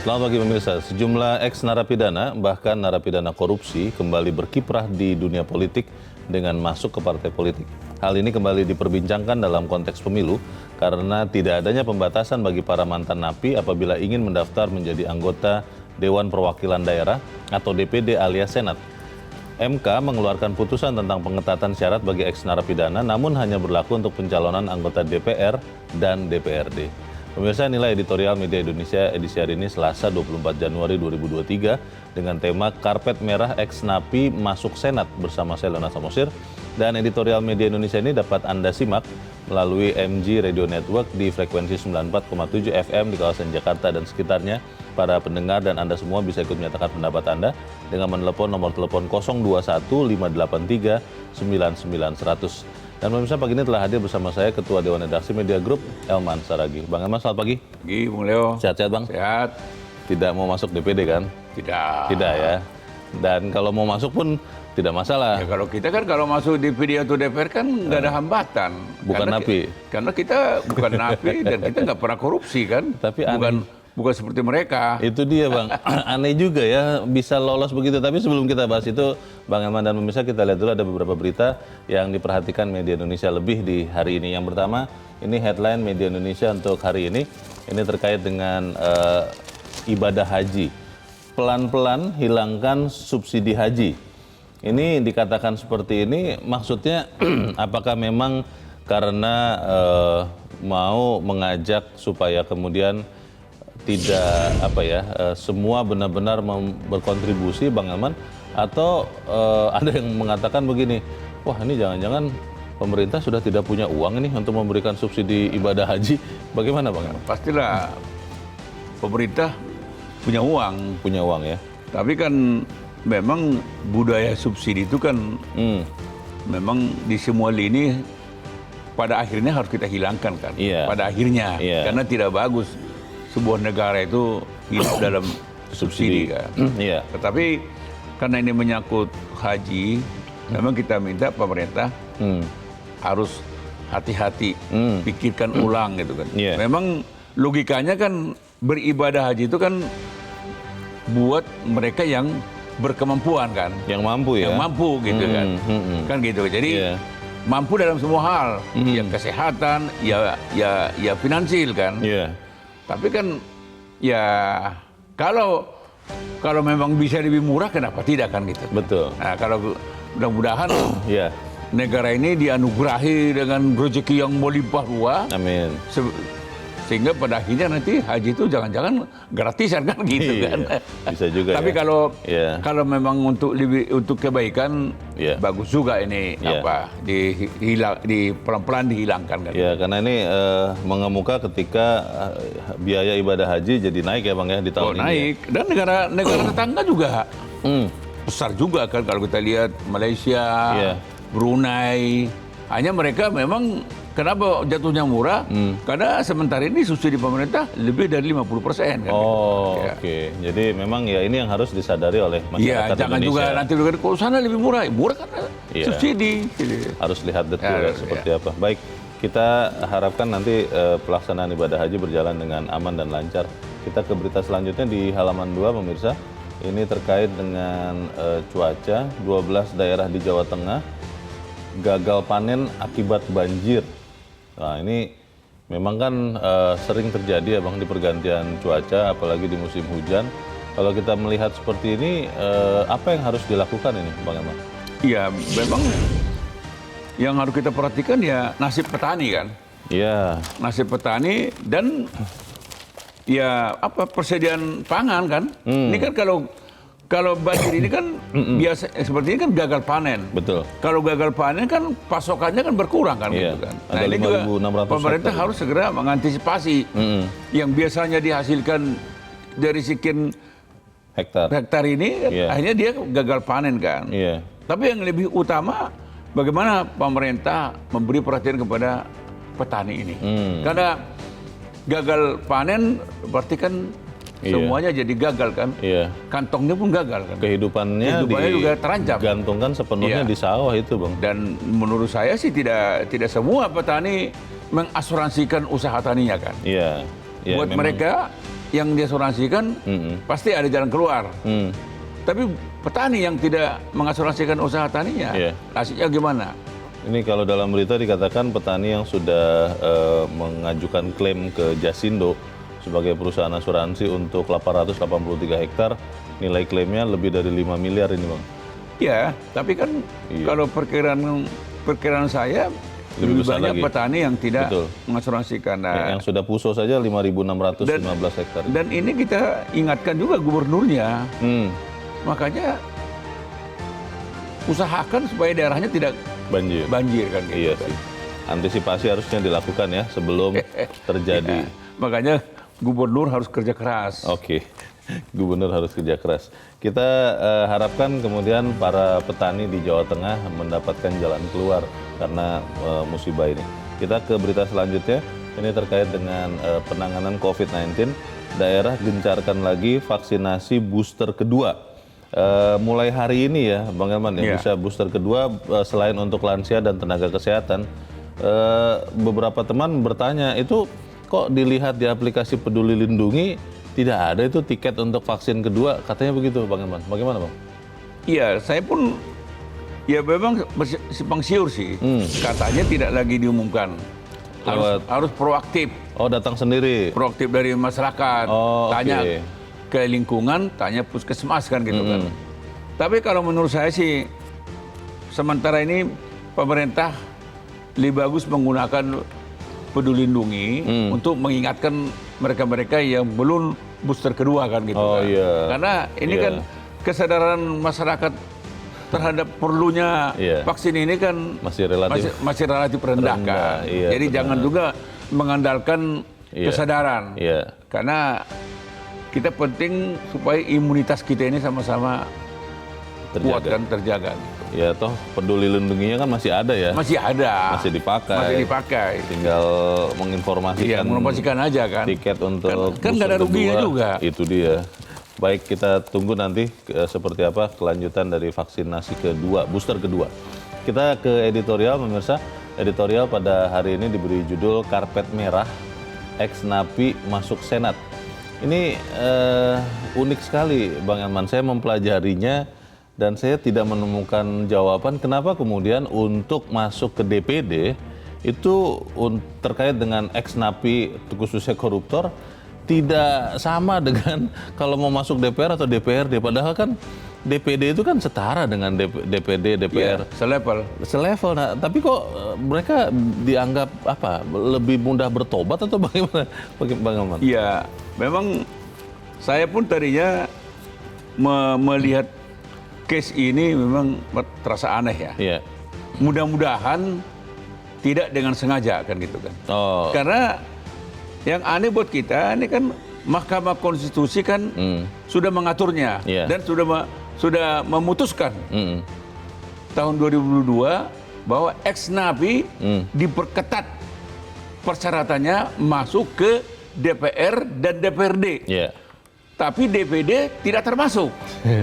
Selamat pagi pemirsa. Sejumlah ex-narapidana, bahkan narapidana korupsi, kembali berkiprah di dunia politik dengan masuk ke partai politik. Hal ini kembali diperbincangkan dalam konteks pemilu karena tidak adanya pembatasan bagi para mantan napi apabila ingin mendaftar menjadi anggota Dewan Perwakilan Daerah atau DPD alias Senat. MK mengeluarkan putusan tentang pengetatan syarat bagi ex-narapidana namun hanya berlaku untuk pencalonan anggota DPR dan DPRD. Pemirsa, inilah editorial Media Indonesia edisi hari ini Selasa 24 Januari 2023 dengan tema Karpet Merah Ex-Napi Masuk Senat bersama saya Leonard Samosir. Dan editorial Media Indonesia ini dapat Anda simak melalui MG Radio Network di frekuensi 94,7 FM di kawasan Jakarta dan sekitarnya. Para pendengar dan Anda semua bisa ikut menyatakan pendapat Anda dengan menelepon nomor telepon 021 583 99 100. Dan pemirsa, pagi ini telah hadir bersama saya Ketua Dewan Redaksi Media Group, Elman Saragih. Bang Elman, selamat pagi. Pagi, Bung Leo. Sehat-sehat, Bang? Sehat. Tidak mau masuk DPD kan? Tidak. Tidak ya. Dan kalau mau masuk pun tidak masalah. Ya, kalau kita kan kalau masuk DPD atau DPR kan nggak ada hambatan. Bukan napi. Karena kita bukan napi dan kita nggak pernah korupsi kan. Tapi bukan seperti mereka. Itu dia, Bang. Aneh juga ya bisa lolos begitu. Tapi sebelum kita bahas itu, Bang Elman dan pemirsa, kita lihat dulu ada beberapa berita yang diperhatikan Media Indonesia lebih di hari ini. Yang pertama, ini headline Media Indonesia untuk hari ini. Ini terkait dengan ibadah haji. Pelan-pelan hilangkan subsidi haji. Ini dikatakan seperti ini, maksudnya apakah memang karena mau mengajak supaya kemudian tidak semua benar-benar berkontribusi, Bang Elman, atau ada yang mengatakan begini, wah ini jangan-jangan pemerintah sudah tidak punya uang ini untuk memberikan subsidi ibadah haji. Bagaimana, Bang Elman? Pastilah pemerintah punya uang. Punya uang ya. Tapi kan memang budaya subsidi itu kan memang di semua lini pada akhirnya harus kita hilangkan kan. Iya. Pada akhirnya, karena tidak bagus sebuah negara itu hidup dalam subsidi kan. Iya. Tetapi karena ini menyangkut haji, memang kita minta pemerintah harus hati-hati, pikirkan ulang gitu kan. Iya. Memang logikanya kan beribadah haji itu kan buat mereka yang berkemampuan kan. Yang mampu ya. Yang mampu gitu kan. Kan gitu. Jadi mampu dalam semua hal, ya kesehatan, ya finansial kan. Iya. Tapi kan ya kalau memang bisa lebih murah kenapa tidak kan gitu. Betul. Nah, kalau mudah-mudahan negara ini dianugerahi dengan rezeki yang melimpah ruah. Amin. Sehingga pada akhirnya nanti haji itu jangan-jangan gratisan kan gitu kan. Bisa juga. Tapi kalau memang untuk kebaikan bagus juga ini di pelan-pelan dihilangkan kan. Ya, karena ini mengemuka ketika biaya ibadah haji jadi naik ya, Bang ya, di tahun ini. Naik. Dan negara tetangga juga besar juga kan kalau kita lihat Malaysia, Brunei. Hanya mereka memang kenapa jatuhnya murah? Karena sementara ini subsidi pemerintah lebih dari 50% kan. Oh, oke. Jadi memang ya ini yang harus disadari oleh masyarakat jangan Indonesia. Juga nanti kalau sana lebih murah karena subsidi. Harus lihat detail seperti apa. Baik, kita harapkan nanti pelaksanaan ibadah haji berjalan dengan aman dan lancar. Kita ke berita selanjutnya di halaman 2, pemirsa. Ini terkait dengan cuaca. 12 daerah di Jawa Tengah gagal panen akibat banjir. Nah, ini memang kan sering terjadi ya, Bang, di pergantian cuaca, apalagi di musim hujan. Kalau kita melihat seperti ini, apa yang harus dilakukan ini, Bang Elman? Iya, memang yang harus kita perhatikan ya nasib petani kan. Iya. Nasib petani dan persediaan pangan kan. Ini kan kalau banjir ini kan biasa seperti ini kan gagal panen. Betul. Kalau gagal panen kan pasokannya kan berkurang kan gitu kan. Nah, ini juga pemerintah harus segera mengantisipasi yang biasanya dihasilkan dari sekian hektar ini akhirnya dia gagal panen kan. Tapi yang lebih utama bagaimana pemerintah memberi perhatian kepada petani ini. Karena gagal panen berarti kan semuanya jadi gagal kan. Kantongnya pun gagal kan. Kehidupannya juga terancam. Digantungkan sepenuhnya di sawah itu, Bang. Dan menurut saya sih tidak semua petani mengasuransikan usaha taninya kan. Buat memang mereka yang diasuransikan pasti ada jalan keluar. Tapi petani yang tidak mengasuransikan usaha taninya, nasibnya gimana? Ini kalau dalam berita dikatakan petani yang sudah mengajukan klaim ke Jasindo sebagai perusahaan asuransi untuk 883 hektar, nilai klaimnya lebih dari 5 miliar ini, Bang. Ya, tapi kan kalau perkiraan saya lebih banyak lagi petani yang tidak mengasuransikan. Yang sudah puso saja 5.615 hektar. Dan ini kita ingatkan juga gubernurnya. Makanya usahakan supaya daerahnya tidak banjir kan gitu. Iya sih. Antisipasi harusnya dilakukan ya sebelum terjadi. Makanya gubernur harus kerja keras. Oke. Gubernur harus kerja keras. Kita harapkan kemudian para petani di Jawa Tengah mendapatkan jalan keluar karena musibah ini. Kita ke berita selanjutnya. Ini terkait dengan penanganan COVID-19. Daerah gencarkan lagi vaksinasi booster kedua. Mulai hari ini ya, Bang Elman ya, bisa booster kedua selain untuk lansia dan tenaga kesehatan. Beberapa teman bertanya, itu kok dilihat di aplikasi Peduli Lindungi tidak ada itu tiket untuk vaksin kedua, katanya begitu, Bang Elman. Bagaimana, Bang? Iya, saya pun ya memang simpang siur sih. Katanya tidak lagi diumumkan. Harus proaktif. Oh, datang sendiri. Proaktif dari masyarakat. Tanya ke lingkungan, tanya puskesmas kan gitu kan. Tapi kalau menurut saya sih sementara ini pemerintah lebih bagus menggunakan Peduli Lindungi untuk mengingatkan mereka-mereka yang belum booster kedua kan gitu kan. Karena ini kan kesadaran masyarakat terhadap perlunya vaksin ini kan masih relatif rendah kan. Jadi jangan juga mengandalkan kesadaran. Karena kita penting supaya imunitas kita ini sama-sama kuat dan terjaga. Ya toh Peduli Lindunginya kan masih ada ya? Masih ada. Masih dipakai. Tinggal menginformasikan aja kan. Tiket untuk kan nggak ada ruginya juga. Itu dia. Baik, kita tunggu nanti seperti apa kelanjutan dari vaksinasi kedua, booster kedua. Kita ke editorial, pemirsa. Editorial pada hari ini diberi judul Karpet Merah, ex-napi masuk Senat. Ini unik sekali, Bang Elman. Saya mempelajarinya dan saya tidak menemukan jawaban kenapa kemudian untuk masuk ke DPD itu terkait dengan ex-napi khususnya koruptor tidak sama dengan kalau mau masuk DPR atau DPRD. Padahal kan DPD itu kan setara dengan DPD, DPR. Selevel. Nah, tapi kok mereka dianggap apa? Lebih mudah bertobat atau bagaimana, Bang Elman? Iya. Memang saya pun tadinya melihat case ini memang terasa aneh ya. Mudah-mudahan tidak dengan sengaja kan gitu kan. Karena yang aneh buat kita ini kan Mahkamah Konstitusi kan sudah mengaturnya dan sudah memutuskan tahun 2022 bahwa ex-napi diperketat persyaratannya masuk ke DPR dan DPRD, tapi DPD tidak termasuk.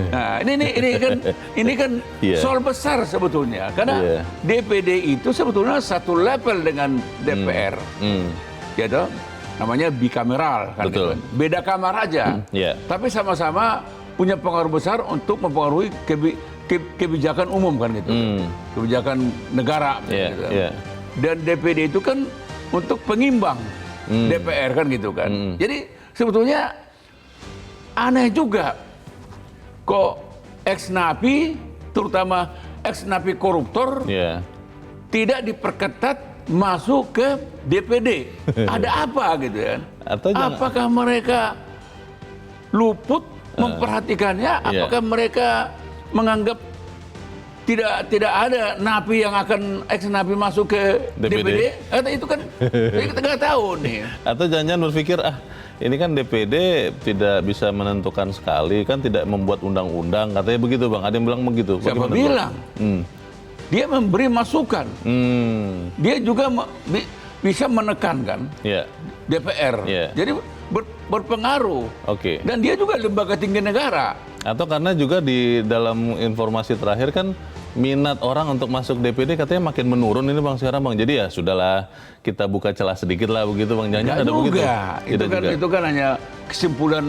Nah, ini kan soal besar sebetulnya, karena DPD itu sebetulnya satu level dengan DPR, ya toh, namanya bikameral, kan gitu. Beda kamar aja, tapi sama-sama punya pengaruh besar untuk mempengaruhi kebijakan umum kan gitu, kebijakan negara, gitu. Dan DPD itu kan untuk pengimbang DPR kan gitu kan. Jadi sebetulnya aneh juga kok ex-napi, terutama ex-napi koruptor tidak diperketat masuk ke DPD. Ada apa gitu kan? Apakah mereka luput memperhatikannya? Apakah mereka menganggap tidak ada napi yang akan ex-napi masuk ke DPD? Itu kan kita nggak tahu nih. Atau jangan-jangan berpikir, ini kan DPD tidak bisa menentukan sekali, kan tidak membuat undang-undang, katanya begitu, Bang. Ada yang bilang begitu. Siapa bilang? Dia memberi masukan. Dia juga bisa menekankan DPR. Jadi berpengaruh. Dan dia juga lembaga tinggi negara. Atau karena juga di dalam informasi terakhir kan minat orang untuk masuk DPD katanya makin menurun ini Bang sekarang Bang. Jadi ya sudahlah kita buka celah sedikit lah begitu Bang. Jangan ada begitu. Itu kan hanya kesimpulan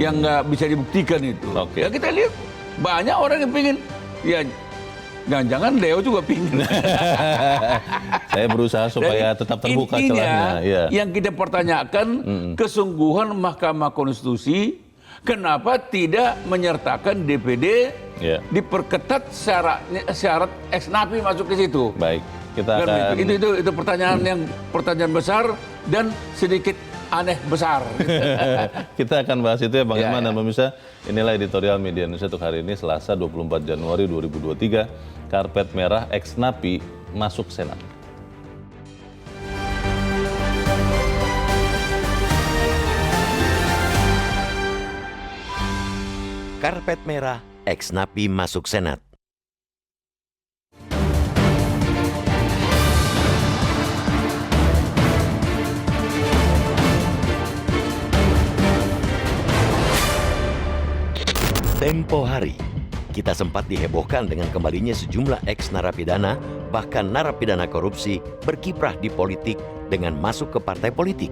yang nggak bisa dibuktikan itu. Okay. Ya kita lihat banyak orang yang pengen, ya jangan-jangan Leo juga pingin. Saya berusaha supaya tetap terbuka celahnya. Ya. Yang kita pertanyakan kesungguhan Mahkamah Konstitusi kenapa tidak menyertakan DPD diperketat syarat ex napi masuk ke situ. Baik, kita akan itu pertanyaan besar dan sedikit aneh besar. Kita akan bahas itu ya Bang Iman dan pemirsa. Inilah editorial Media Indonesia untuk hari ini Selasa 24 Januari 2023. Karpet merah ex napi masuk Senat. Karpet merah ex napi masuk Senat. Tempo hari, kita sempat dihebohkan dengan kembalinya sejumlah ex-narapidana, bahkan narapidana korupsi berkiprah di politik dengan masuk ke partai politik.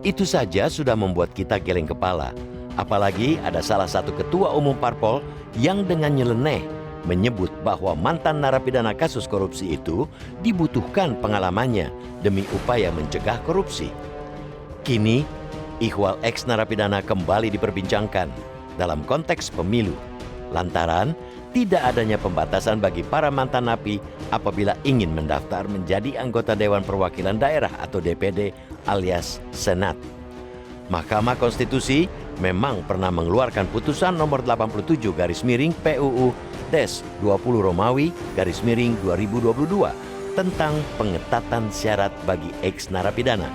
Itu saja sudah membuat kita geleng kepala, apalagi ada salah satu ketua umum parpol yang dengan nyeleneh menyebut bahwa mantan narapidana kasus korupsi itu dibutuhkan pengalamannya demi upaya mencegah korupsi. Kini, ihwal ex-narapidana kembali diperbincangkan dalam konteks pemilu, lantaran tidak adanya pembatasan bagi para mantan napi apabila ingin mendaftar menjadi anggota Dewan Perwakilan Daerah atau DPD alias Senat. Mahkamah Konstitusi memang pernah mengeluarkan putusan nomor 87 PUU Des 20 Romawi _2022 tentang pengetatan syarat bagi ex-narapidana.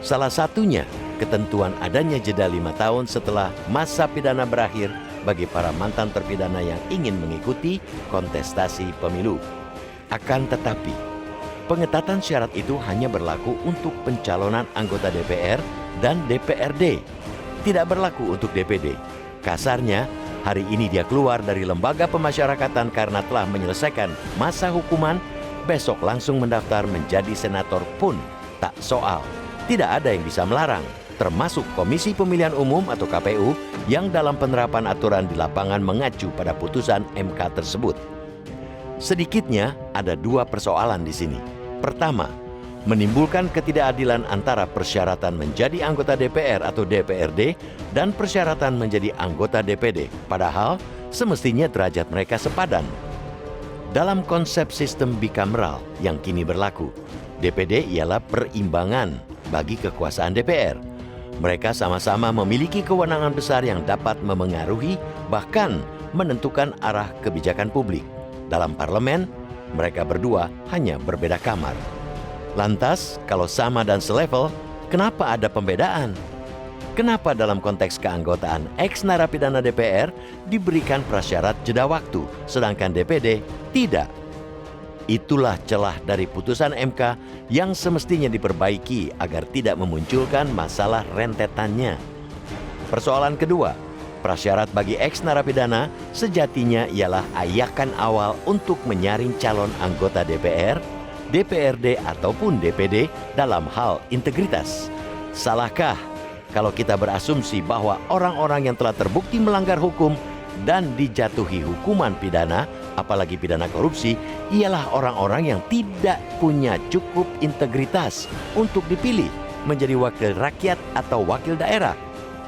Salah satunya ketentuan adanya jeda 5 tahun setelah masa pidana berakhir bagi para mantan terpidana yang ingin mengikuti kontestasi pemilu. Akan tetapi, pengetatan syarat itu hanya berlaku untuk pencalonan anggota DPR dan DPRD, tidak berlaku untuk DPD. Kasarnya, hari ini dia keluar dari lembaga pemasyarakatan karena telah menyelesaikan masa hukuman, besok langsung mendaftar menjadi senator pun tak soal. Tidak ada yang bisa melarang, termasuk Komisi Pemilihan Umum atau KPU yang dalam penerapan aturan di lapangan mengacu pada putusan MK tersebut. Sedikitnya ada 2 persoalan di sini. Pertama, menimbulkan ketidakadilan antara persyaratan menjadi anggota DPR atau DPRD dan persyaratan menjadi anggota DPD, padahal semestinya derajat mereka sepadan. Dalam konsep sistem bikameral yang kini berlaku, DPD ialah perimbangan bagi kekuasaan DPR. Mereka sama-sama memiliki kewenangan besar yang dapat memengaruhi bahkan menentukan arah kebijakan publik. Dalam parlemen, mereka berdua hanya berbeda kamar. Lantas, kalau sama dan selevel, kenapa ada pembedaan? Kenapa dalam konteks keanggotaan ex-narapidana DPR diberikan prasyarat jeda waktu, sedangkan DPD tidak? Itulah celah dari putusan MK yang semestinya diperbaiki agar tidak memunculkan masalah rentetannya. Persoalan kedua, prasyarat bagi ex-narapidana sejatinya ialah ayakan awal untuk menyaring calon anggota DPR, DPRD ataupun DPD dalam hal integritas. Salahkah kalau kita berasumsi bahwa orang-orang yang telah terbukti melanggar hukum dan dijatuhi hukuman pidana, apalagi pidana korupsi, ialah orang-orang yang tidak punya cukup integritas untuk dipilih menjadi wakil rakyat atau wakil daerah?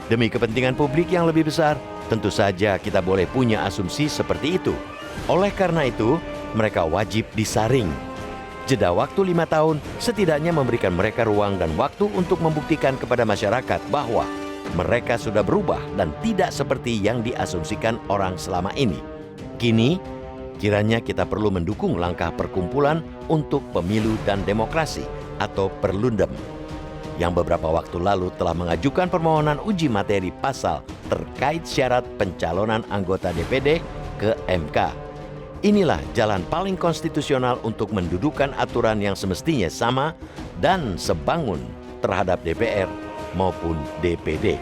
Demi kepentingan publik yang lebih besar, tentu saja kita boleh punya asumsi seperti itu. Oleh karena itu, mereka wajib disaring. Jeda waktu 5 tahun setidaknya memberikan mereka ruang dan waktu untuk membuktikan kepada masyarakat bahwa mereka sudah berubah dan tidak seperti yang diasumsikan orang selama ini. Kini, kiranya kita perlu mendukung langkah Perkumpulan untuk Pemilu dan Demokrasi atau Perludem yang beberapa waktu lalu telah mengajukan permohonan uji materi pasal terkait syarat pencalonan anggota DPD ke MK. Inilah jalan paling konstitusional untuk mendudukan aturan yang semestinya sama dan sebangun terhadap DPR maupun DPD.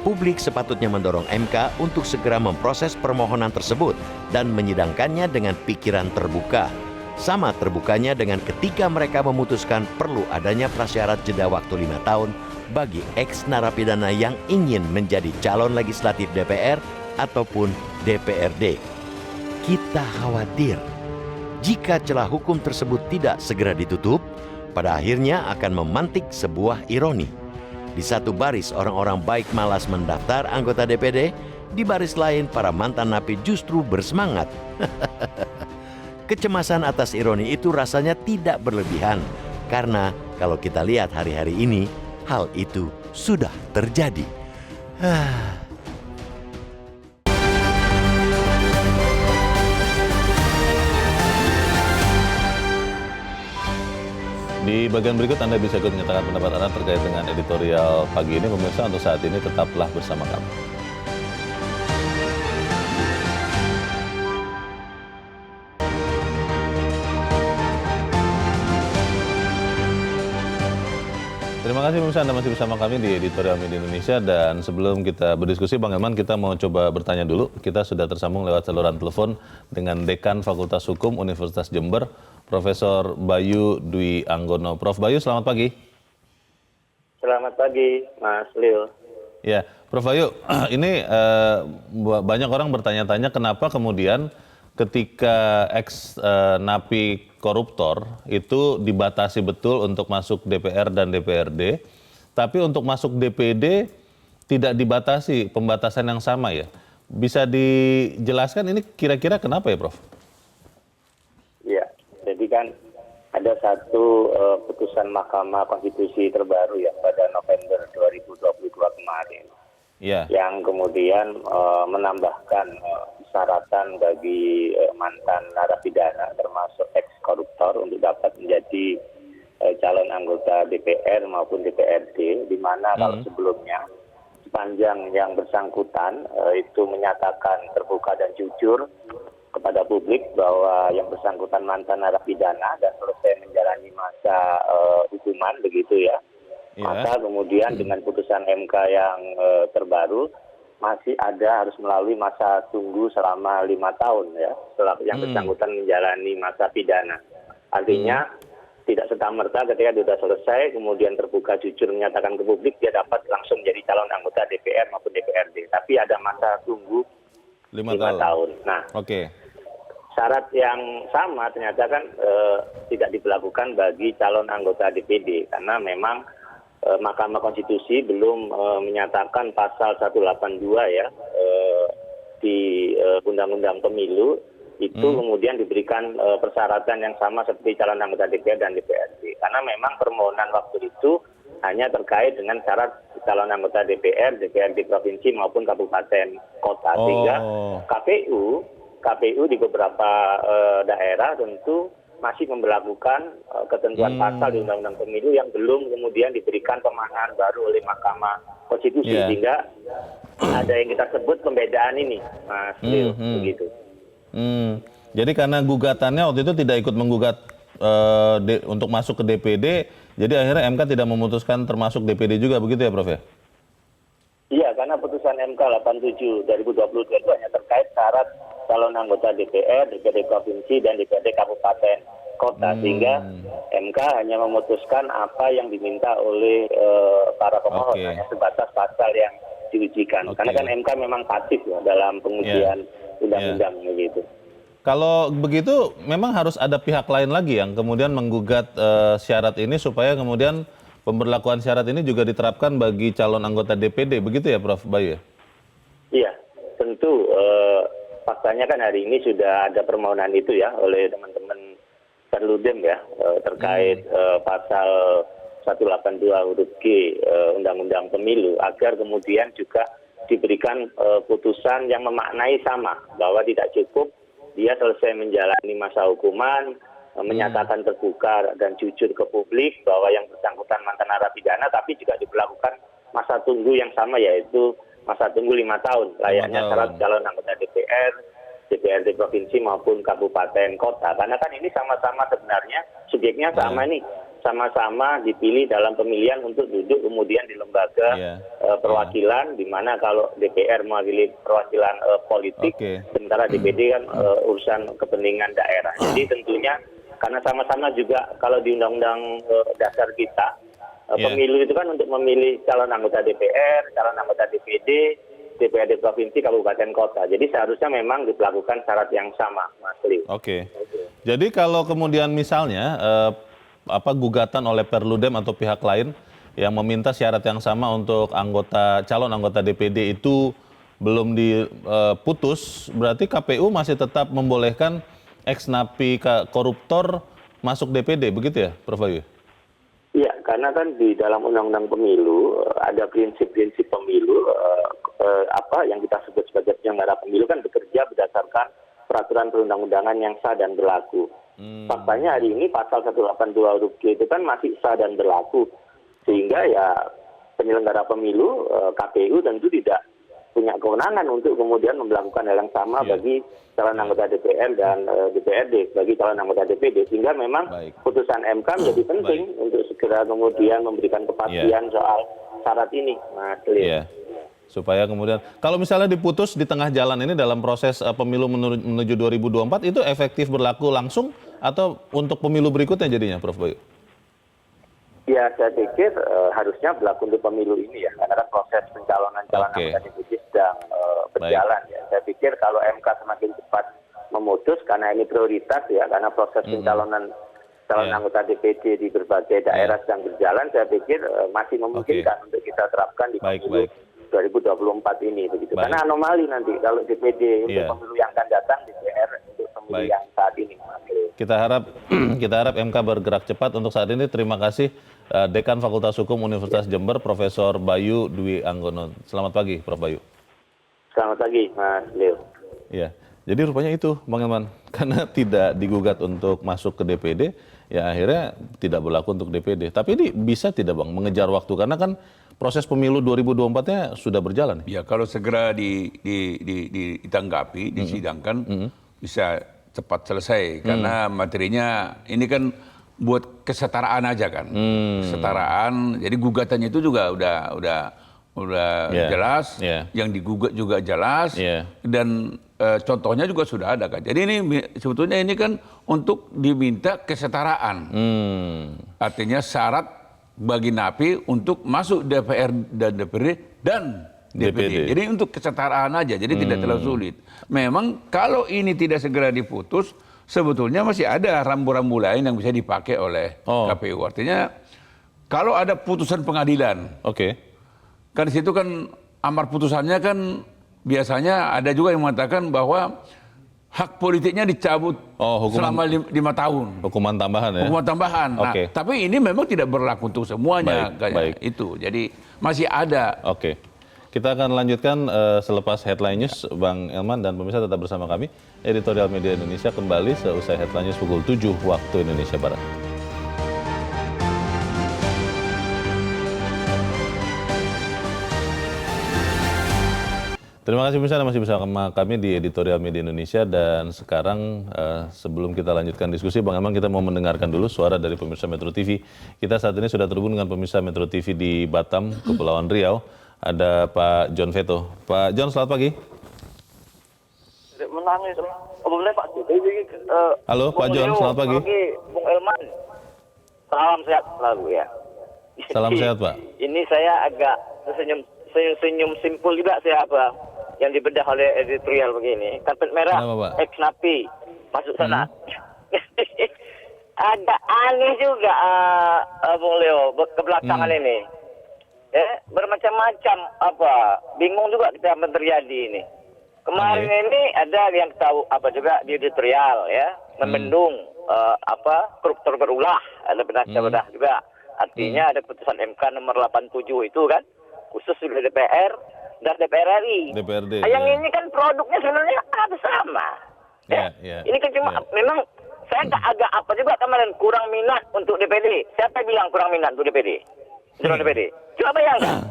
Publik sepatutnya mendorong MK untuk segera memproses permohonan tersebut dan menyidangkannya dengan pikiran terbuka. Sama terbukanya dengan ketika mereka memutuskan perlu adanya prasyarat jeda waktu 5 tahun bagi ex-narapidana yang ingin menjadi calon legislatif DPR ataupun DPRD. Kita khawatir jika celah hukum tersebut tidak segera ditutup, pada akhirnya akan memantik sebuah ironi. Di satu baris orang-orang baik malas mendaftar anggota DPD, di baris lain para mantan napi justru bersemangat. Kecemasan atas ironi itu rasanya tidak berlebihan, karena kalau kita lihat hari-hari ini, hal itu sudah terjadi. Di bagian berikut Anda bisa ikut menyatakan pendapat Anda terkait dengan editorial pagi ini. Pemirsa, untuk saat ini tetaplah bersama kami. Terima kasih pemirsa, Anda masih bersama kami di Editorial Media Indonesia. Dan sebelum kita berdiskusi, Bang Elman, kita mau coba bertanya dulu. Kita sudah tersambung lewat saluran telepon dengan Dekan Fakultas Hukum Universitas Jember, Profesor Bayu Dwi Anggono. Prof. Bayu, selamat pagi. Selamat pagi, Mas Lil. Ya, Prof. Bayu, ini banyak orang bertanya-tanya kenapa kemudian ketika ex-napi koruptor itu dibatasi betul untuk masuk DPR dan DPRD, tapi untuk masuk DPD tidak dibatasi, pembatasan yang sama ya. Bisa dijelaskan ini kira-kira kenapa ya, Prof? Iya, jadi kan ada satu putusan Mahkamah Konstitusi terbaru ya pada November 2022 kemarin, yang kemudian menambahkan persyaratan bagi mantan narapidana termasuk ex-koruptor untuk dapat menjadi calon anggota DPR maupun DPRD, di mana kalau sebelumnya sepanjang yang bersangkutan itu menyatakan terbuka dan jujur kepada publik bahwa yang bersangkutan mantan narapidana dan selesai menjalani masa hukuman begitu ya. Maka kemudian dengan putusan MK yang terbaru masih ada harus melalui masa tunggu selama 5 tahun ya setelah yang bersangkutan menjalani masa pidana. Artinya tidak serta-merta ketika sudah selesai kemudian terbuka jujur menyatakan ke publik dia dapat langsung menjadi calon anggota DPR maupun DPRD. Tapi ada masa tunggu 5 tahun. Nah, syarat yang sama ternyata kan tidak diberlakukan bagi calon anggota DPD karena memang Mahkamah Konstitusi belum menyatakan pasal 182 ya di Undang-Undang Pemilu itu kemudian diberikan persyaratan yang sama seperti calon anggota DPR dan DPRD. Karena memang permohonan waktu itu hanya terkait dengan syarat calon anggota DPR, DPRD provinsi maupun kabupaten kota. Sehingga KPU di beberapa daerah tentu masih memberlakukan ketentuan pasal di Undang-Undang Pemilu yang belum kemudian diberikan pemaknaan baru oleh Mahkamah Konstitusi. Sehingga ada yang kita sebut pembedaan ini, Mas Lil, begitu. Jadi karena gugatannya waktu itu tidak ikut menggugat untuk masuk ke DPD, jadi akhirnya MK tidak memutuskan termasuk DPD juga, begitu ya, Prof ya? Iya, karena putusan MK 87 2022 itu hanya terkait syarat calon anggota DPR, DPRD provinsi, dan DPRD kabupaten kota. Sehingga MK hanya memutuskan apa yang diminta oleh para pemohon, hanya sebatas pasal yang diujikan. Karena kan MK memang pasif ya dalam pengujian undang-undang begitu. Kalau begitu memang harus ada pihak lain lagi yang kemudian menggugat syarat ini supaya kemudian pemberlakuan syarat ini juga diterapkan bagi calon anggota DPD, begitu ya Prof Bayu? Iya, tentu faktanya kan hari ini sudah ada permohonan itu ya oleh teman-teman Perludem ya terkait pasal 182 huruf G Undang-Undang Pemilu agar kemudian juga diberikan putusan yang memaknai sama bahwa tidak cukup dia selesai menjalani masa hukuman, menyatakan terbuka dan jujur ke publik bahwa yang bersangkutan mantan narapidana, tapi juga diberlakukan masa tunggu yang sama yaitu masa tunggu 5 tahun layaknya syarat calon anggota DPR, DPRD provinsi maupun kabupaten kota. Karena kan ini sama-sama sebenarnya subjeknya sama nih sama-sama dipilih dalam pemilihan untuk duduk kemudian di lembaga perwakilan, di mana kalau DPR mewakili perwakilan politik, sementara DPD kan urusan kepentingan daerah. Jadi tentunya karena sama-sama juga kalau di Undang-Undang Dasar kita, pemilu itu kan untuk memilih calon anggota DPR, calon anggota DPD, DPRD provinsi, kabupaten, kota. Jadi seharusnya memang dilakukan syarat yang sama, Mas Liu. Jadi kalau kemudian misalnya gugatan oleh Perludem atau pihak lain yang meminta syarat yang sama untuk calon anggota DPD itu belum diputus, berarti KPU masih tetap membolehkan ex-napi koruptor masuk DPD, begitu ya, Prof. Bayu? Iya, karena kan di dalam Undang-Undang Pemilu ada prinsip-prinsip pemilu yang kita sebut sebagai penyelenggara pemilu kan bekerja berdasarkan peraturan perundang-undangan yang sah dan berlaku. Faktanya hari ini pasal 182 huruf G itu kan masih sah dan berlaku, sehingga ya penyelenggara pemilu KPU tentu tidak punya kewenangan untuk kemudian melakukan hal yang sama bagi calon anggota DPR dan DPRD, bagi calon anggota DPD, sehingga memang putusan MK menjadi penting untuk segera kemudian memberikan kepastian soal syarat ini, Mas Liu. Supaya kemudian, kalau misalnya diputus di tengah jalan ini dalam proses pemilu menuju 2024, itu efektif berlaku langsung atau untuk pemilu berikutnya jadinya, Prof. Bayu? Ya, saya pikir harusnya berlaku untuk pemilu ini ya, karena kan proses pencalonan calon anggota DPD sedang berjalan ya. Saya pikir kalau MK semakin cepat memutus, karena ini prioritas ya, karena proses pencalonan calon anggota DPD di berbagai daerah sedang berjalan, saya pikir masih memungkinkan untuk kita terapkan di pemilu 2024 ini begitu. Karena anomali nanti kalau DPD untuk pemilu yang akan datang, DPR untuk pemilu yang saat ini. Kita harap MK bergerak cepat. Untuk saat ini terima kasih Dekan Fakultas Hukum Universitas Jember, Profesor Bayu Dwi Anggono. Selamat pagi, Prof. Bayu. Selamat pagi, Mas Leo. Ya, jadi rupanya itu, Bang Elman, karena tidak digugat untuk masuk ke DPD, ya akhirnya tidak berlaku untuk DPD. Tapi ini bisa tidak, Bang, mengejar waktu, karena kan proses pemilu 2024-nya sudah berjalan. Ya, kalau segera ditanggapi, disidangkan, bisa cepat selesai. Karena materinya ini kan buat kesetaraan aja kan. Kesetaraan, jadi gugatannya itu juga udah jelas, yang digugat juga jelas, dan contohnya juga sudah ada kan. Jadi ini sebetulnya ini kan untuk diminta kesetaraan. Artinya syarat bagi napi untuk masuk DPR dan DPD dan DPD. Jadi untuk kesetaraan aja, jadi tidak terlalu sulit. Memang kalau ini tidak segera diputus, sebetulnya masih ada rambu-rambu lain yang bisa dipakai oleh KPU. Artinya kalau ada putusan pengadilan, kan di situ kan amar putusannya kan biasanya ada juga yang mengatakan bahwa hak politiknya dicabut selama 5 tahun. Hukuman tambahan ya? Hukuman tambahan. Nah, tapi ini memang tidak berlaku untuk semuanya. Itu. Jadi masih ada. Kita akan lanjutkan selepas Headline News. Bang Elman dan pemirsa tetap bersama kami. Editorial Media Indonesia kembali seusai Headline News pukul 7 waktu Indonesia Barat. Terima kasih pemirsa, masih bersama kami di Editorial Media Indonesia, dan sekarang sebelum kita lanjutkan diskusi, Bang Elman, kita mau mendengarkan dulu suara dari pemirsa Metro TV. Kita saat ini sudah terhubung dengan pemirsa Metro TV di Batam, Kepulauan Riau. Ada Pak John Veto. Pak John, selamat pagi. Halo Pak John, selamat pagi. Bung Elman, salam sehat selalu ya. Salam sehat Pak. Ini saya agak senyum simpul juga saya yang dibedah oleh editorial begini. Karpet merah, ex-napi, masuk sana. Agak aneh juga, Bung Leo, kebelakangan ini. Bermacam-macam bingung juga kita apa terjadi ini. Kemarin ini ada yang tahu juga di editorial ya, membendung koruptor berulah, ada bedah juga. Artinya ada putusan MK nomor 87 itu kan, khusus di DPR dan DPR RI. DPRD. Yang ini kan produknya sebenarnya sama. Ini kan cuma memang saya agak juga kemarin kurang minat untuk DPD. Siapa bilang kurang minat untuk DPD? DPD. Coba bayangkan.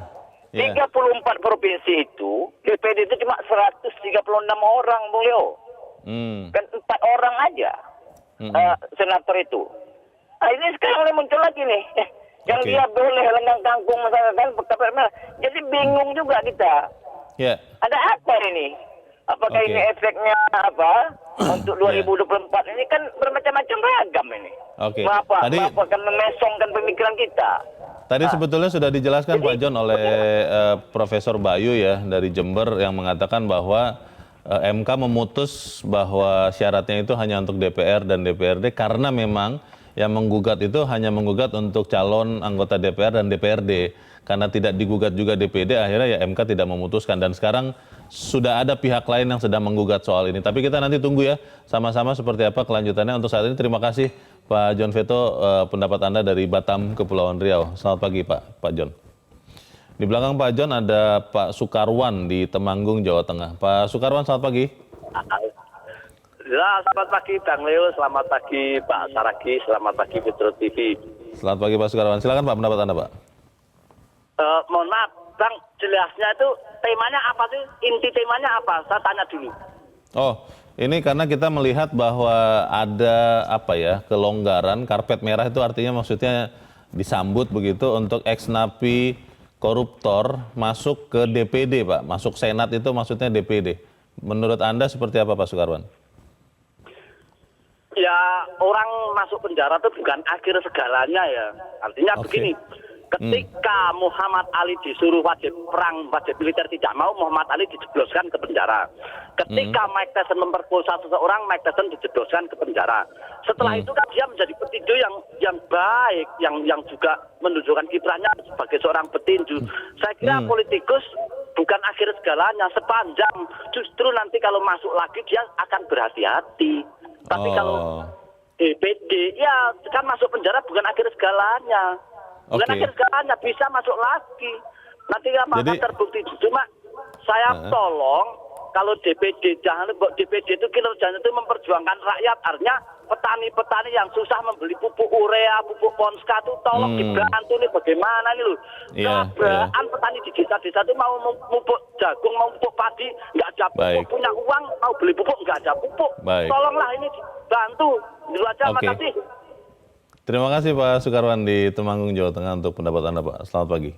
34 provinsi itu, DPD itu cuma 136 orang, Bung Leo. Kan 4 orang aja senator itu. Ini sekarang mulai muncul lagi nih. Yang dia boleh lengang kangkung misalkan karpet merah. Jadi bingung juga kita. Ada apa ini? Apakah ini efeknya apa? Untuk 2024 ini kan bermacam-macam ragam ini. Tadi akan memesongkan pemikiran kita. Tadi sebetulnya sudah dijelaskan Pak John oleh Profesor Bayu ya dari Jember yang mengatakan bahwa MK memutus bahwa syaratnya itu hanya untuk DPR dan DPRD karena memang yang menggugat itu hanya menggugat untuk calon anggota DPR dan DPRD. Karena tidak digugat juga DPD, akhirnya ya MK tidak memutuskan. Dan sekarang sudah ada pihak lain yang sedang menggugat soal ini. Tapi kita nanti tunggu ya sama-sama seperti apa kelanjutannya. Untuk saat ini terima kasih Pak John Veto, pendapat Anda dari Batam, Kepulauan Riau. Selamat pagi Pak John. Di belakang Pak John ada Pak Sukarwan di Temanggung, Jawa Tengah. Pak Sukarwan, selamat pagi. Ya, selamat pagi Bang Leo, selamat pagi Pak Saragi, selamat pagi Metro TV. Selamat pagi Pak Sukarwan. Silakan Pak, pendapat Anda Pak. Mohon maaf, Bang, jelasnya itu temanya apa sih? Inti temanya apa? Saya tanya dulu. Oh, ini karena kita melihat bahwa ada kelonggaran, karpet merah itu artinya maksudnya disambut begitu untuk ex-napi koruptor masuk ke DPD Pak, masuk Senat itu maksudnya DPD. Menurut Anda seperti apa Pak Sukarwan? Ya, orang masuk penjara itu bukan akhir segalanya ya. Artinya begini. Ketika Muhammad Ali disuruh wajib perang, wajib militer tidak mau, Muhammad Ali dijebloskan ke penjara. Ketika Mike Tyson memperkosa seseorang, Mike Tyson dijebloskan ke penjara. Setelah itu kan dia menjadi petinju yang baik, yang juga menunjukkan kiprahnya sebagai seorang petinju. Saya kira politikus bukan akhir segalanya, sepanjang justru nanti kalau masuk lagi dia akan berhati-hati. Tapi kalau DPD, ya kan masuk penjara bukan akhir segalanya. Bukan akhir segalanya, bisa masuk lagi. Nanti apakah terbukti. Cuma saya tolong, kalau DPD, jangan lupa DPD itu kinerjanya itu memperjuangkan rakyat. Artinya petani-petani yang susah membeli pupuk urea, pupuk ponska itu tolong dibantu nih bagaimana nih loh. Kelabaran petani di desa-desa itu mau pupuk jagung, mau pupuk padi, nggak ada pupuk. Punya uang, mau beli pupuk, nggak ada pupuk. Tolonglah ini dibantu. Dulu aja, makasih. Terima kasih Pak Sukarwan di Temanggung, Jawa Tengah untuk pendapat Anda Pak. Selamat pagi.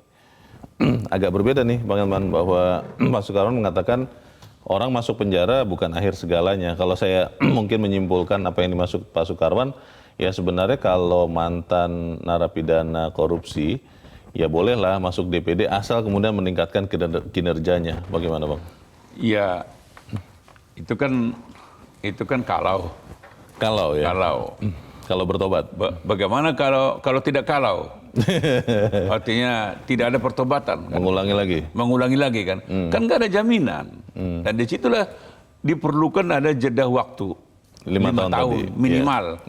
Agak berbeda nih Bang Elman bahwa Pak Sukarwan mengatakan orang masuk penjara bukan akhir segalanya. Kalau saya mungkin menyimpulkan apa yang dimaksud Pak Sukarwan, ya sebenarnya kalau mantan narapidana korupsi, ya bolehlah masuk DPD asal kemudian meningkatkan kinerjanya. Bagaimana Bang? Ya, itu kan kalau. Kalau ya? Kalau bertobat. Bagaimana kalau tidak kalau? Artinya tidak ada pertobatan. Kan? Mengulangi lagi kan? Kan nggak ada jaminan. Dan disitulah diperlukan ada jeda waktu 5 tahun minimal.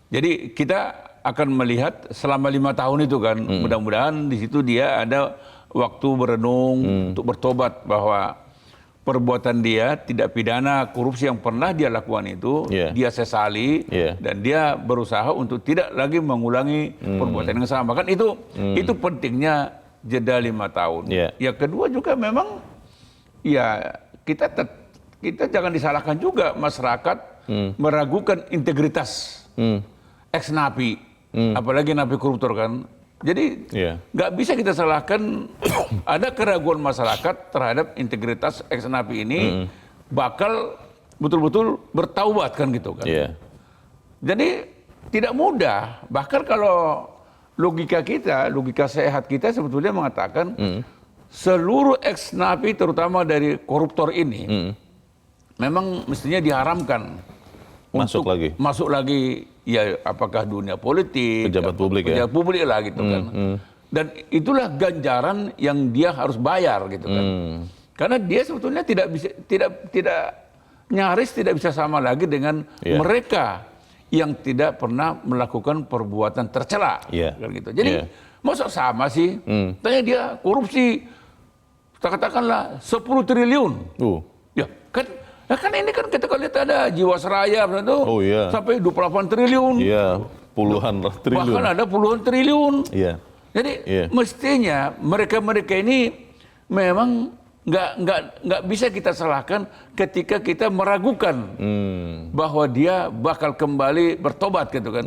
Jadi kita akan melihat selama 5 tahun itu kan, mudah-mudahan di situ dia ada waktu berenung untuk bertobat bahwa perbuatan dia tidak pidana korupsi yang pernah dia lakukan itu, dia sesali dan dia berusaha untuk tidak lagi mengulangi perbuatan yang sama. Kan itu pentingnya jeda 5 tahun. Yang kedua juga memang ya kita jangan disalahkan juga masyarakat meragukan integritas ex-napi, apalagi napi koruptor kan. Jadi nggak bisa kita salahkan ada keraguan masyarakat terhadap integritas ex-napi ini bakal betul-betul bertaubat kan gitu kan. Jadi tidak mudah. Bahkan kalau logika sehat kita sebetulnya mengatakan seluruh ex-napi terutama dari koruptor ini memang mestinya diharamkan masuk lagi ya apakah dunia politik, pejabat publik lah gitu kan. Dan itulah ganjaran yang dia harus bayar gitu kan. Karena dia sebetulnya tidak nyaris tidak bisa sama lagi dengan mereka yang tidak pernah melakukan perbuatan tercela kan gitu. Jadi masa sama sih? Tanya dia korupsi katakanlah 10 triliun. Ya kan ini kan kita lihat ada Jiwasraya itu sampai 28 triliun. Puluhan triliun. Bahkan ada puluhan triliun. Jadi mestinya mereka ini memang nggak bisa kita salahkan ketika kita meragukan bahwa dia bakal kembali bertobat gitu kan.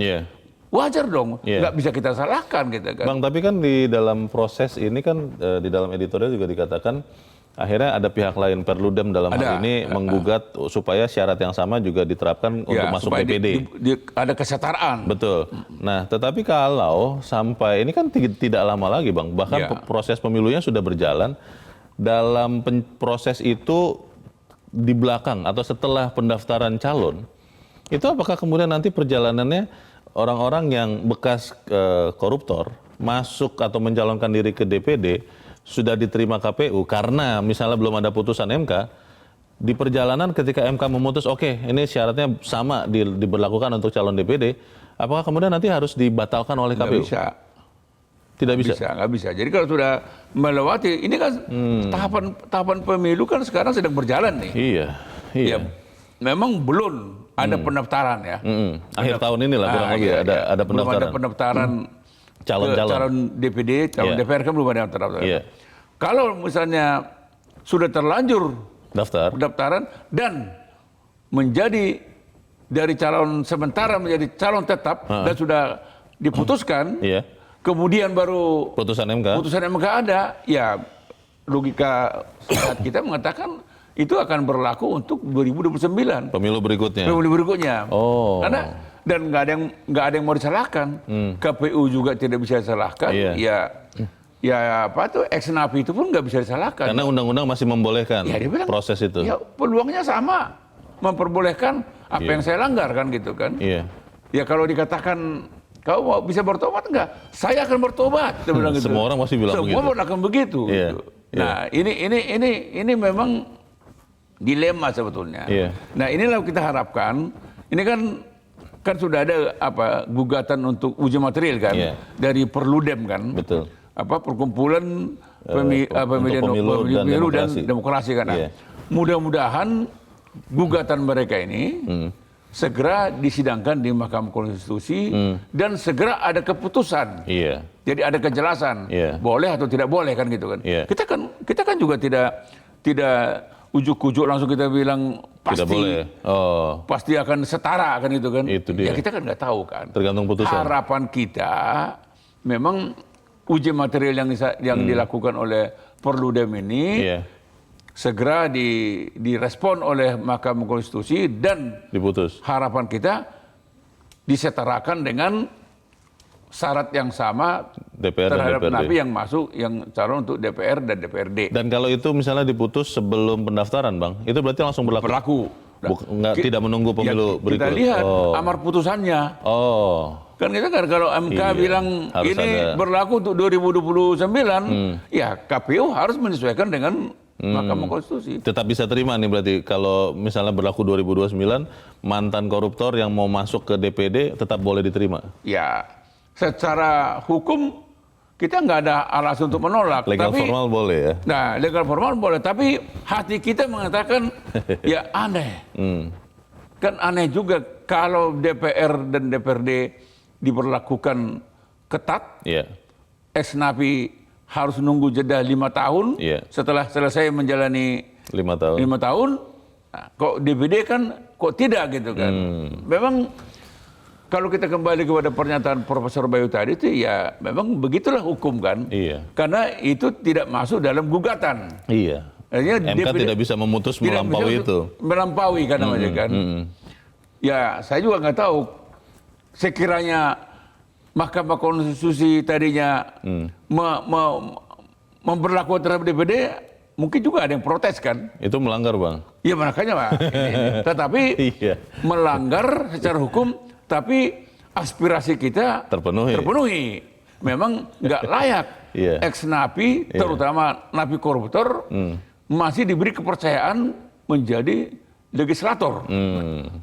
wajar dong, nggak bisa kita salahkan gitu kan. Bang, tapi kan di dalam proses ini kan di dalam editorial juga dikatakan akhirnya ada pihak lain, Perludem dalam hal ini menggugat supaya syarat yang sama juga diterapkan untuk masuk DPD. Ada kesetaraan. Betul. Nah, tetapi kalau sampai ini kan tidak lama lagi, Bang. Bahkan proses pemilunya sudah berjalan. Dalam proses itu di belakang atau setelah pendaftaran calon, itu apakah kemudian nanti perjalanannya orang-orang yang bekas koruptor masuk atau mencalonkan diri ke DPD sudah diterima KPU karena misalnya belum ada putusan MK, di perjalanan ketika MK memutus oke, ini syaratnya sama diberlakukan untuk calon DPD, apakah kemudian nanti harus dibatalkan oleh KPU? Nggak bisa. Tidak bisa? Nggak bisa. Jadi kalau sudah melewati, ini kan tahapan pemilu kan sekarang sedang berjalan nih. Iya. Ya, memang belum ada pendaftaran ya. Akhir tahun inilah kurang lebih ada pendaftaran. Belum ada pendaftaran calon DPD, calon DPR kan belum ada yang terdaftar. Kalau misalnya sudah terlanjur pendaftaran dan menjadi dari calon sementara menjadi calon tetap dan sudah diputuskan, kemudian baru putusan MK ada, ya logika sehat kita mengatakan itu akan berlaku untuk 2029. Pemilu berikutnya. Oh. Karena dan nggak ada yang mau disalahkan. KPU juga tidak bisa disalahkan. Ya apa tuh ex napi itu pun nggak bisa disalahkan. Karena undang-undang masih membolehkan proses itu. Ya peluangnya sama, memperbolehkan apa yang saya langgar kan gitu kan. Ya kalau dikatakan kau mau bisa bertobat enggak? Saya akan bertobat. Gitu. Semua orang masih bilang begitu. Semua orang akan begitu. Gitu. Nah ini memang dilema sebetulnya. Nah inilah kita harapkan. Ini kan sudah ada gugatan untuk uji material kan dari Perludem kan. Betul. Perkumpulan pemilu dan demokrasi kan. Mudah-mudahan gugatan mereka ini segera disidangkan di Mahkamah Konstitusi dan segera ada keputusan. Jadi ada kejelasan boleh atau tidak boleh kan gitu kan. Kita kan juga tidak ujuk-ujuk langsung kita bilang pasti akan setara kan itu kan. Itu dia. Ya kita kan nggak tahu kan. Tergantung putusan. Harapan kita memang uji material yang dilakukan oleh Perludem ini segera direspon oleh Mahkamah Konstitusi dan diputus. Harapan kita disetarakan dengan syarat yang sama DPR terhadap dan DPRD. napi yang masuk yang calon untuk DPR dan DPRD. Dan kalau itu misalnya diputus sebelum pendaftaran, Bang, itu berarti langsung berlaku. Tidak menunggu pemilu berikut. Kita lihat amar putusannya. Kan kita kan kalau MK bilang ini berlaku untuk 2029, ya KPU harus menyesuaikan dengan Mahkamah Konstitusi. Tetap bisa terima nih berarti kalau misalnya berlaku 2029, mantan koruptor yang mau masuk ke DPD tetap boleh diterima? Ya, secara hukum kita nggak ada alasan untuk menolak. Legal formal boleh ya? Nah, legal formal boleh, tapi hati kita mengatakan ya aneh. Kan aneh juga kalau DPR dan DPRD diberlakukan ketat, ex napi harus nunggu jeda 5 tahun setelah selesai menjalani 5 tahun. Nah, kok DPD kan kok tidak gitu kan. Memang kalau kita kembali kepada pernyataan Profesor Bayu tadi itu ya memang begitulah hukum kan. Karena itu tidak masuk dalam gugatan. Artinya MK tidak bisa memutus melampaui itu. Melampaui kan namanya kan. Ya saya juga nggak tahu. Sekiranya Mahkamah Konstitusi tadinya memperlakukan terhadap DPD, mungkin juga ada yang protes kan. Itu melanggar, Bang. Iya makanya Pak. Tetapi melanggar secara hukum, tapi aspirasi kita terpenuhi. Memang nggak layak ex napi, terutama napi koruptor, masih diberi kepercayaan menjadi legislator,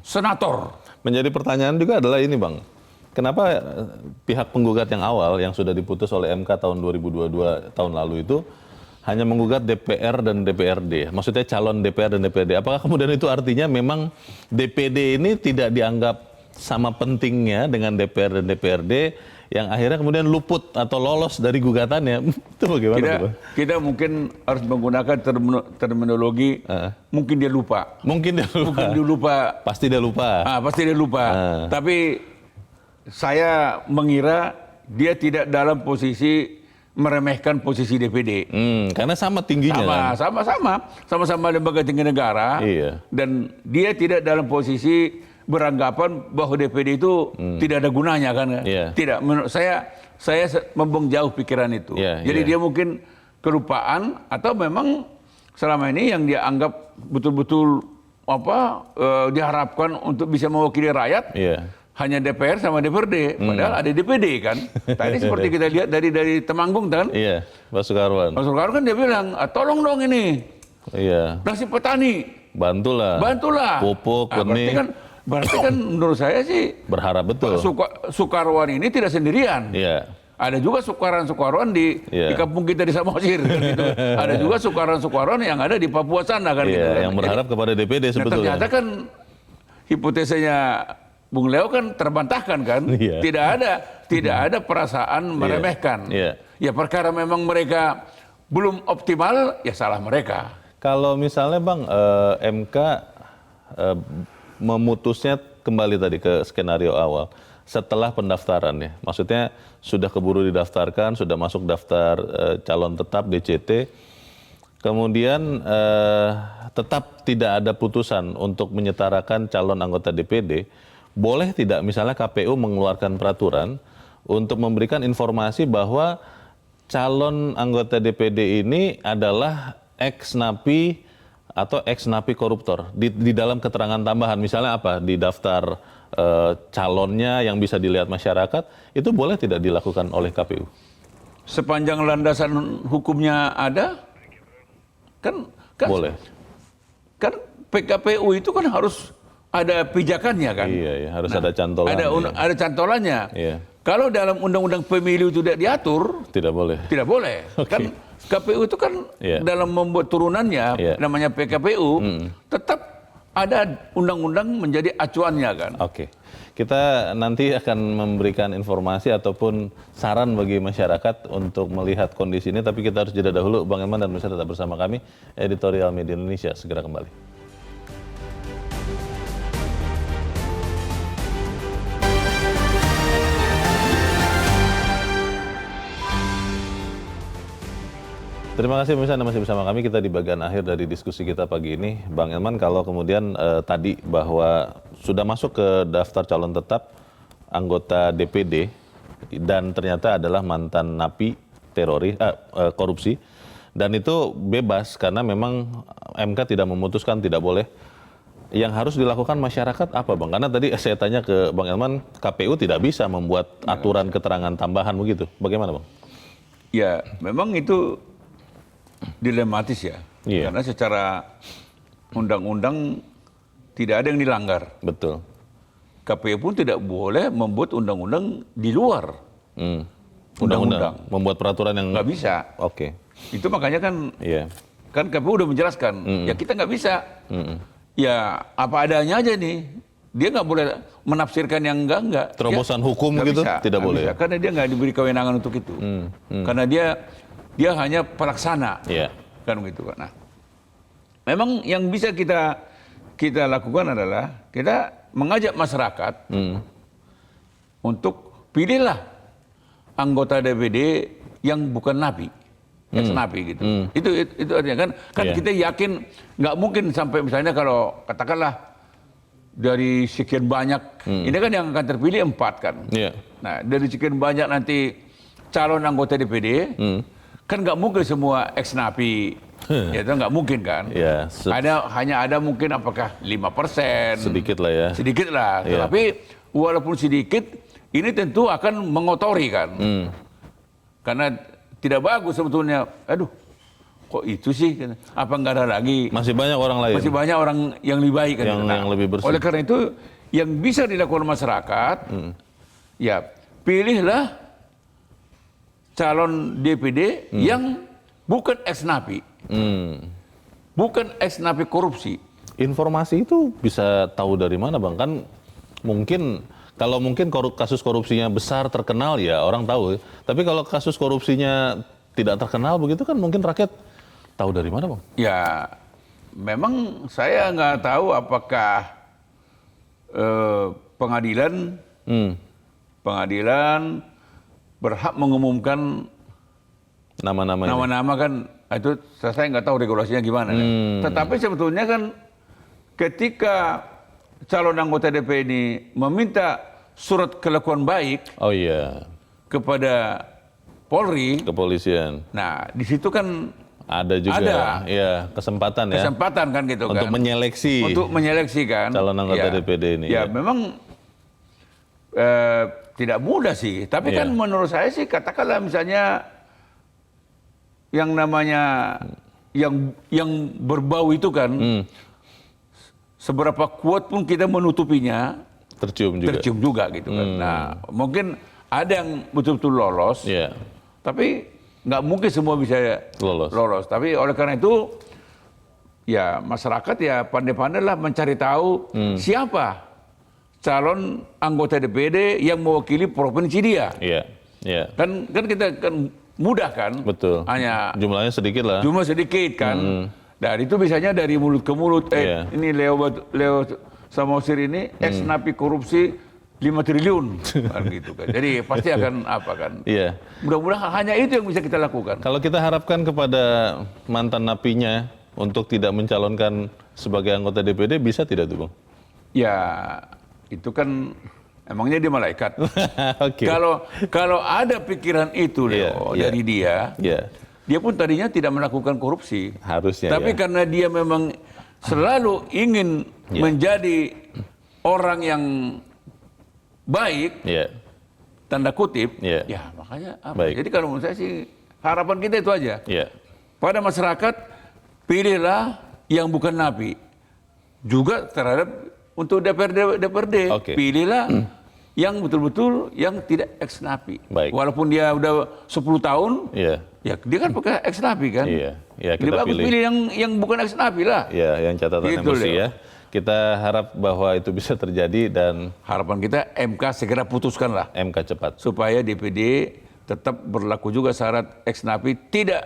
senator. Menjadi pertanyaan juga adalah ini, Bang. Kenapa pihak penggugat yang awal yang sudah diputus oleh MK tahun 2022 tahun lalu itu hanya menggugat DPR dan DPRD? Maksudnya calon DPR dan DPRD. Apakah kemudian itu artinya memang DPD ini tidak dianggap sama pentingnya dengan DPR dan DPRD yang akhirnya kemudian luput atau lolos dari gugatannya? Itu bagaimana? Kita mungkin harus menggunakan terminologi mungkin dia lupa. Mungkin dia lupa. Mungkin dia lupa. Pasti dia lupa. Pasti dia lupa. Tapi saya mengira dia tidak dalam posisi meremehkan posisi DPD. Karena sama tingginya. Sama-sama lembaga tinggi negara. Iya. Dan dia tidak dalam posisi beranggapan bahwa DPD itu tidak ada gunanya kan? Iya. Tidak. Menurut saya membuang jauh pikiran itu. Iya, Jadi iya. dia mungkin kelupaan atau memang selama ini yang dia anggap betul-betul diharapkan untuk bisa mewakili rakyat. Iya. Hanya DPR sama DPRD, padahal ada DPD kan. Tadi seperti kita lihat dari Temanggung kan. Iya, Pak Sukarwan. Pak Sukarwan kan dia bilang, tolong dong ini Iya. nasib petani, Bantulah. Pupuk, benih. Berarti kan menurut saya sih Berharap betul. Sukarwan ini tidak sendirian. Iya. Ada juga Sukarwan di kampung kita di Samosir kan gitu. Ada juga Sukarwan yang ada di Papua sana kan gitu. Iya, yang berharap kepada DPD sebetulnya. Ternyata kan hipotesanya Bung Leo kan terbantahkan kan, Iya. tidak ada perasaan meremehkan. Iya. Ya perkara memang mereka belum optimal, ya salah mereka. Kalau misalnya Bang, MK memutusnya kembali tadi ke skenario awal setelah pendaftaran ya, maksudnya sudah keburu didaftarkan, sudah masuk daftar calon tetap DCT, kemudian tetap tidak ada putusan untuk menyetarakan calon anggota DPD. Boleh tidak misalnya KPU mengeluarkan peraturan untuk memberikan informasi bahwa calon anggota DPD ini adalah ex-napi atau ex-napi koruptor di dalam keterangan tambahan, misalnya apa, di daftar calonnya yang bisa dilihat masyarakat, itu boleh tidak dilakukan oleh KPU? Sepanjang landasan hukumnya ada, kan boleh. Kan PKPU itu kan harus ada pijakannya kan. Iya, harus ada cantolannya. Ada cantolannya. Iya. Kalau dalam undang-undang pemilu itu tidak diatur, Tidak boleh. tidak boleh. Kan KPU itu kan dalam membuat turunannya, namanya PKPU, tetap ada undang-undang menjadi acuannya kan. Oke. Kita nanti akan memberikan informasi ataupun saran bagi masyarakat untuk melihat kondisi ini, tapi kita harus jeda dahulu. Bang Elman dan pemirsa tetap bersama kami, Editorial Media Indonesia segera kembali. Terima kasih pemirsa, Anda masih bersama kami. Kita di bagian akhir dari diskusi kita pagi ini. Bang Elman, kalau kemudian tadi bahwa sudah masuk ke daftar calon tetap anggota DPD dan ternyata adalah mantan napi korupsi, dan itu bebas karena memang MK tidak memutuskan tidak boleh. Yang harus dilakukan masyarakat apa Bang? Karena tadi saya tanya ke Bang Elman, KPU tidak bisa membuat aturan keterangan tambahan begitu. Bagaimana Bang? Ya, memang itu dilematis ya, karena secara undang-undang tidak ada yang dilanggar. Betul. KPU pun tidak boleh membuat undang-undang di luar undang-undang. Membuat peraturan yang nggak bisa. Oke. Itu makanya kan, kan KPU udah menjelaskan, ya kita nggak bisa. Ya apa adanya aja nih. Dia nggak boleh menafsirkan yang enggak. Terobosan hukum gitu bisa, tidak boleh. Bisa. Karena dia nggak diberi kewenangan untuk itu. Karena dia hanya pelaksana, kan begitu. Nah, memang yang bisa kita lakukan adalah kita mengajak masyarakat untuk pilihlah anggota DPD yang bukan napi, ex-napi gitu. Itu artinya kan kita yakin nggak mungkin sampai misalnya kalau katakanlah dari sekian banyak, ini kan yang akan terpilih 4 kan. Nah dari sekian banyak nanti calon anggota DPD. Kan nggak mungkin semua ex-napi, ya itu nggak mungkin kan. Hanya ada mungkin apakah 5%. Sedikit lah ya. Sedikit lah, tapi walaupun sedikit, ini tentu akan mengotori kan. Karena tidak bagus sebetulnya, aduh kok itu sih, apa nggak ada lagi. Masih banyak orang lain. Masih banyak orang yang lebih baik kan. Yang lebih bersih. Oleh karena itu, yang bisa dilakukan masyarakat, ya pilihlah calon DPD yang bukan ex-napi, bukan ex-napi korupsi. Informasi itu bisa tahu dari mana Bang? Kan mungkin kalau kasus korupsinya besar terkenal ya orang tahu. Tapi kalau kasus korupsinya tidak terkenal begitu kan mungkin rakyat tahu dari mana Bang? Ya memang saya nggak tahu apakah pengadilan pengadilan berhak mengumumkan nama-nama kan, itu saya nggak tahu regulasinya gimana. Tetapi sebetulnya kan ketika calon anggota DPD ini meminta surat kelakuan baik kepada Polri, kepolisian. Nah, di situ kan ada juga kesempatan kan gitu untuk kan. Untuk menyeleksi kan calon anggota DPD ini. Ya, memang tidak mudah sih, tapi kan menurut saya sih katakanlah misalnya yang namanya yang berbau itu kan seberapa kuat pun kita menutupinya tercium juga gitu kan. Nah, mungkin ada yang betul-betul lolos, tapi nggak mungkin semua bisa lolos. Tapi oleh karena itu ya masyarakat ya pandai-pandai lah mencari tahu siapa calon anggota DPD yang mewakili provinsi dia. Kan kita kan mudah kan. Betul. Hanya jumlahnya sedikit lah. Jumlah sedikit kan. Dan itu biasanya dari mulut ke mulut. Ini Leo Samosir ini ex napi korupsi 5 triliun kan gitu kan. Jadi pasti akan apa kan. Mudah-mudahan hanya itu yang bisa kita lakukan. Kalau kita harapkan kepada mantan napinya untuk tidak mencalonkan sebagai anggota DPD, bisa tidak tuh Bang? Ya itu kan emangnya dia malaikat. Kalau ada pikiran itu Leo dari dia, dia pun tadinya tidak melakukan korupsi. Harusnya. Tapi karena dia memang selalu ingin menjadi orang yang baik, tanda kutip, ya makanya apa? Jadi kalau menurut saya sih harapan kita itu aja. Pada masyarakat pilihlah yang bukan napi. Juga terhadap untuk DPRD, pilihlah yang betul-betul yang tidak ex napi. Walaupun dia udah 10 tahun, ya dia kan pakai ex napi kan. Dia bagus pilih yang bukan ex napi lah. Yang catatan gitu emosi ya. Kita harap bahwa itu bisa terjadi dan harapan kita MK segera putuskan lah. MK cepat. Supaya DPD tetap berlaku juga syarat ex napi tidak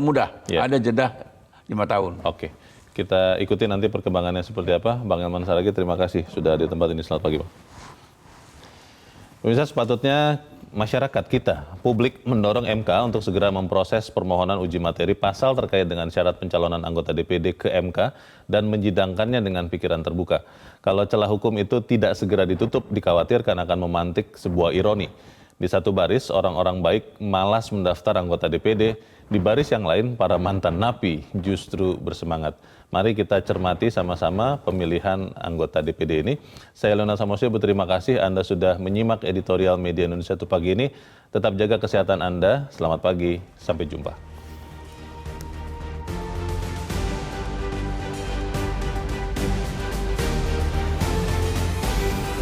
mudah. Ada jeda 5 tahun. Oke. Kita ikuti nanti perkembangannya seperti apa. Bang Elman Saragih, terima kasih sudah di tempat ini. Selamat pagi, Bang. Pemirsa, sepatutnya masyarakat kita, publik mendorong MK untuk segera memproses permohonan uji materi pasal terkait dengan syarat pencalonan anggota DPD ke MK dan menjidangkannya dengan pikiran terbuka. Kalau celah hukum itu tidak segera ditutup, dikhawatirkan akan memantik sebuah ironi. Di satu baris, orang-orang baik malas mendaftar anggota DPD, di baris yang lain, para mantan napi justru bersemangat. Mari kita cermati sama-sama pemilihan anggota DPD ini. Saya Leonard Samosir, berterima kasih Anda sudah menyimak editorial Media Indonesia pagi ini. Tetap jaga kesehatan Anda. Selamat pagi, sampai jumpa.